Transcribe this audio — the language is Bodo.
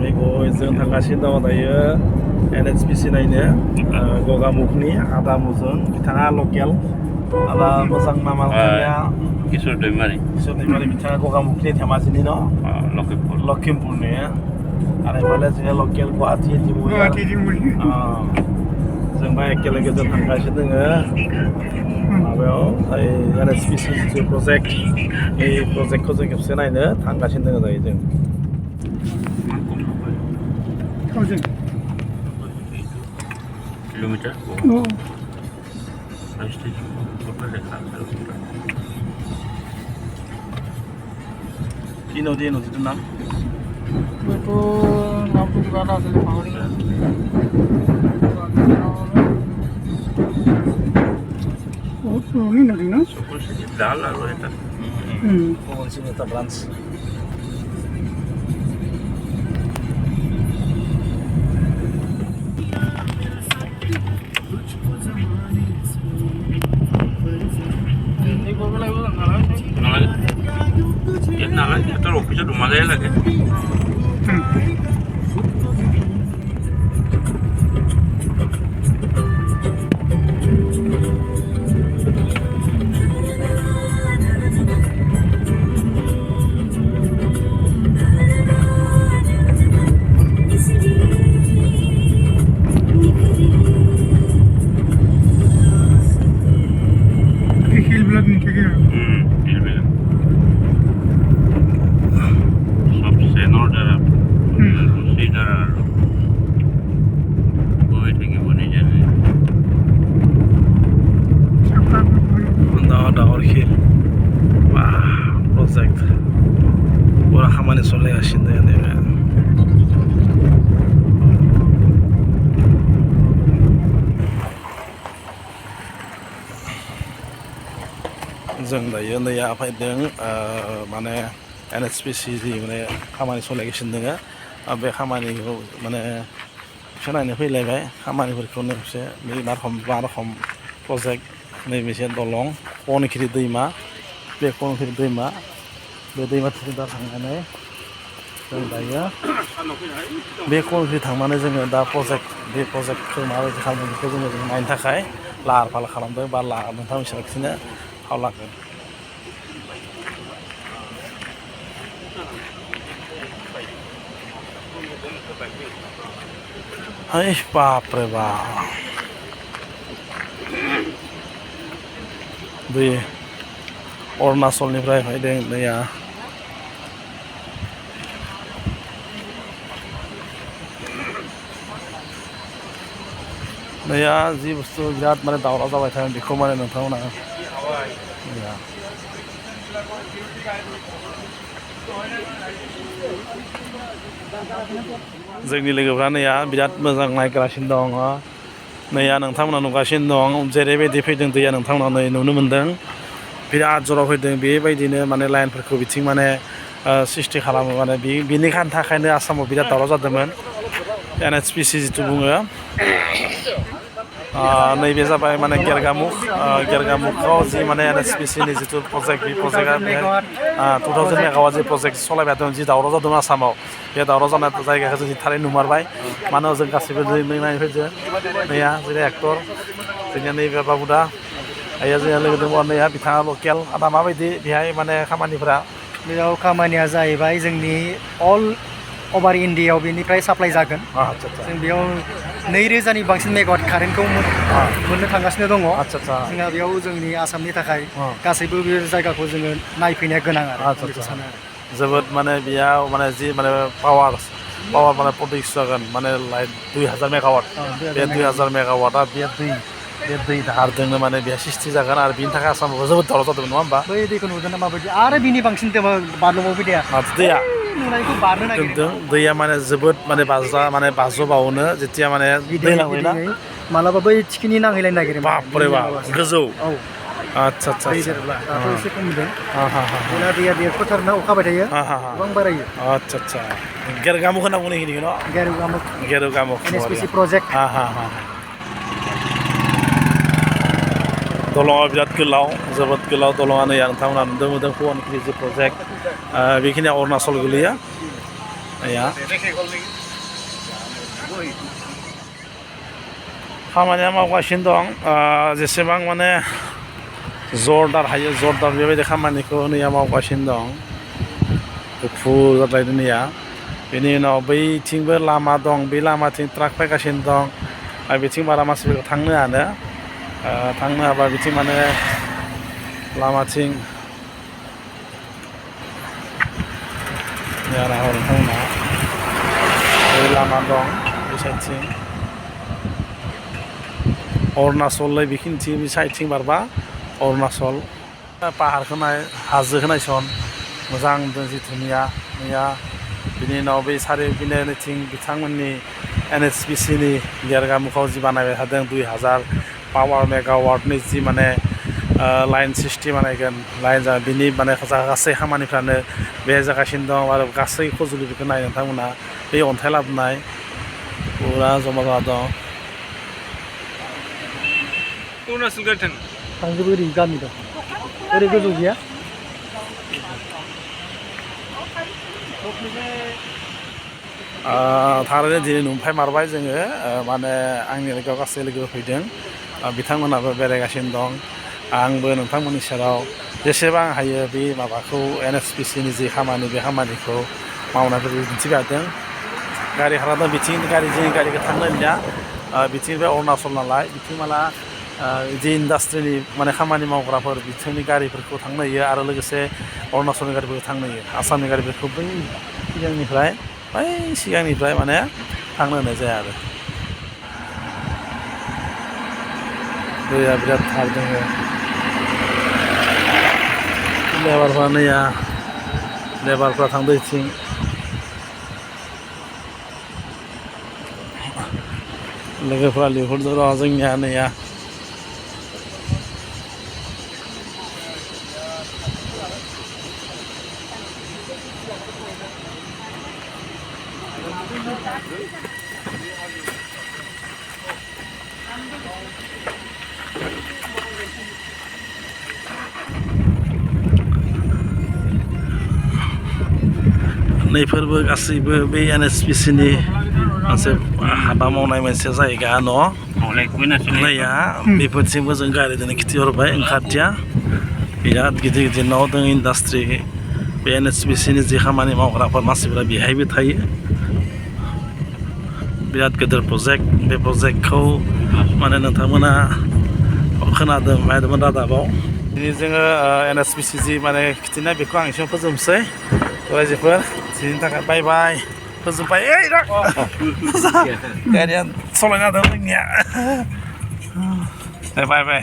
बेखौ जों थांगासिनो दङ दायो NHPC नायनो गगामुखनि आदामुजों बिथाङा लकेल आदा मोजां नामा नोंथांनिया किशोर दैमारि बिथाङा गगामुखनि धेमाजिनि न लखिमपुरनि आरो माने जोङो लकेल गुवाहाटि जों बा एखेलगे जों थांगासिनो दोङो माबायाव NHPC जिथु प्रजेक्ट बे प्रजेक्टखौ जों खेबसे नायनो थांगासिनो दोङो दायो जों kilometer কি নদী নদীটোৰ নাম itu nampu gimana asli pahalnya oh ini nanti na dal আৰু এটা পবনসিং এটা ব্রাঞ্চ naলাগে এটা অফিসে ঢুমালে লাগে hilবিলাক নিথাকে হিলবিলাক সব চেনৰ দ্বাৰা ৰছী দ্বাৰা আৰু গৈ থাকিব নিজে ডাঙৰ শিল প্ৰজেক্ট পুৰা খামানি চলি আছিল जों दायो नैया फैदों माने NHPC जि माने खामानि सलायगासिनो दोङो बे खामानिखौ माने एसे नायनो फैलायबाय खामानिफोरखौनो एसे मा रखम प्रजेक्ट नैबेसे दलं कनखिरि दैमा बे कनखिरि दैमा बे दैमाथिं दा थांनानै जों दायो बे कनखिरि थांनानै जोङो दा बे प्रजेक्टखौ माबायदि खालामदों बेखौ जोङो नायनो थाखाय लाहार फाहार खालामदों बा नोंथांमोन खिन्थिनो खावलाङो Hai बापरे बाप बै अरुणाचलनिफ्राय फैदों दैया दैया जि बुस्थु बिराद माने दावराव जाबाय थागोन बेखौ माने नोंथांमोना जोंनि लोगोफ्रा नैया बिराद मोजां नायगासिनो दङ नैया नोंथांमोना नुगासिनो दं जेरैबायदि फैदों दैया नोंथांमोना नै नुनो मोन्दों बिराद जराव फैदों बेबायदिनो माने लाइनफोरखौ बिथिं माने सिस्टि खालामो माने बिनि थाखायनो आसामाव बिराद दावराव जादोंमोन NHPC जिथु बुङो नैबे जाबाय माने गेरगामुखआव जि माने NHPC नि जिथु प्रजेक्ट बे प्रजेक्टआ 2000 मेगावाट जि प्रजेक्ट सलायबाय दं जि दावराव जादों आसामाव बे दावराव जानाय जायगाखौ जों थारैनो नुमारबाय मानो जों गासैबो नायनो फैदों नैया जेरै एक्टर जोंनिया नैबे बाबुदा आइया जोंहा लोगो दङ नैया बिथाङा लकेल आदा माबायदि बेहाय माने खामानिफोरा बेयाव खामानिया जाहैबाय जोंनि अल अभार इन्डियायाव बेनिफ्राय साप्लाइ जागोन जों बेयाव 2000नि बांसिन मेगावाट कारेन्टखौ मोननो थांगासिनो दङ जोंहा बेयाव जोंनि आसामनि थाखाय गासैबो बे जायगाखौ जोङो नायफैनाया गोनां आरो जोबोद माने बेयाव माने जि माने पावार माने प्रडिउस जागोन माने लाइक 2000 मेगावाट बे 2000 मेगावाटआ बे दै दाहारजोंनो माने बेहा सिस्टि जागोन आरो बिनि थाखाय आसामाव जोबोद दावराव जादोंमोन नङा होमबा बै दैखौ नुदोंना माबायदि आरो बिनि बांसिन बारल'बावो दैया नुनायखौ बारनो नागिरदों दैया माने जोबोद माने बाजोबावनो जेथिया माने दै नांहैना मालाबा बै थिखिनि नांहैलायनो नागिरो बापरे बाप गोजौ आच्छा एसे खम नुदों दैया देरफोथारना अखा हाबाय थायो गोबां बारायो आच्छा गेरगामुख होनना बुंनाय खिनिखौ न गेरुगामुख NHPC प्रजेक्ट दलङा बिराद गोलाव जोबोद गोलाव दलङा नै नोंथांमोना नुदों कनखिरि जि प्रजेक्ट बेखिनिया अरुणाचल गोलैयो या खामानिया मावगासिनो दं जेसेबां माने जरदार हायो जरदार बेबायदि खामानिखौ नैया मावगासिनो दं गुफुर जाद्रायदों नैया बेनि उनाव बैथिंबो लामा दं बे लामाथिं ट्राक फैगासिनो दं आरो बिथिं बारा मानसिफोरखौ थांनो हानो थांनो हाबा बिथिं माने लामाथिं नोंथांमोना बे लामा दं बे साइडथिं अरुणाचल बेखिनिथिं बे साइडथिं बारबा अरुणाचल पाहारखौ नाय हाजोखौ नायसन मोजां जि धुनिया मैया बिनि उनाव बै सारिगिदिंथिं बिथांमोननि NHPCनि देरगामुखआव जि बानायबाय थादों 2000 पावार मेगावाटनि जि माने लाइन सिस्टेम बानायगोन लाइन जा बिनि माने गासै खामानिफ्रानो बे जागासिनो दं आरो गासै फजुलिफोरखौ नाय नोंथांमोना बे अन्थाइ लाबोनाय फुरा जमा जाना दं थांजोबो ओरै गामि दं ओरै गोजौ गैया थारैनो दिनै नुंफाय मारबाय जोङो माने आंनि लोगोआव गासै लोगो फैदों बिथांमोनाबो बेरायगासिनो दं आंबो नोंथांमोननि सेराव जेसेबां हायो बे माबाखौ NHPCनि जि खामानि बे खामानिखौ मावनायफोरखौ दिन्थिबायदों गारि भारा दं बिथिं जोंनि गारिखौ थांनो होनलिया बिथिंनिफ्राय अरुणाचल नालाय बिथिं माला जि इन्डास्ट्रिनि माने खामानि मावग्राफोर बिथिंनि गारिफोरखौ थांनो होयो आरो लोगोसे अरुणाचलनि गारिफोरखौ थांनो होयो आसामनि गारिफोरखौ बै सिगांनिफ्राय माने थांनो होनाय जाया आरो दैया बिराद थार दङ लेबारफ्रा नैया लेबारफ्रा थांदों बिथिं लोगोफ्रा लिंहरदों र' जोंनिया नैया नैफोरबो गासैबो बे NHPCनि मोनसे हाबा मावनाय मोनसे जायगा न' नैया बेफोरथिंबो जों गारिजों खिथिहरबाय ओंखारथिया बिराद गिदिर गिदिर न' दङ इन्डास्ट्रि बे NHPCनि जि खामानि मावग्राफोर मानसिफोरा बेहायबो थायो बिराद गिदिर प्रजेक्ट बे प्रजेक्टखौ माने नोंथांमोना खोनादों नायदोंमोन रादाबाव दिनै जोङो NHPC जि माने खिथिनाय बेखौ आं एसेयाव फोजोबनोसै रायजोफोर दिनैनि थाखाय बाय बाय फोजोबबाय गारिया सालायना दं जोंनिया बाय बाय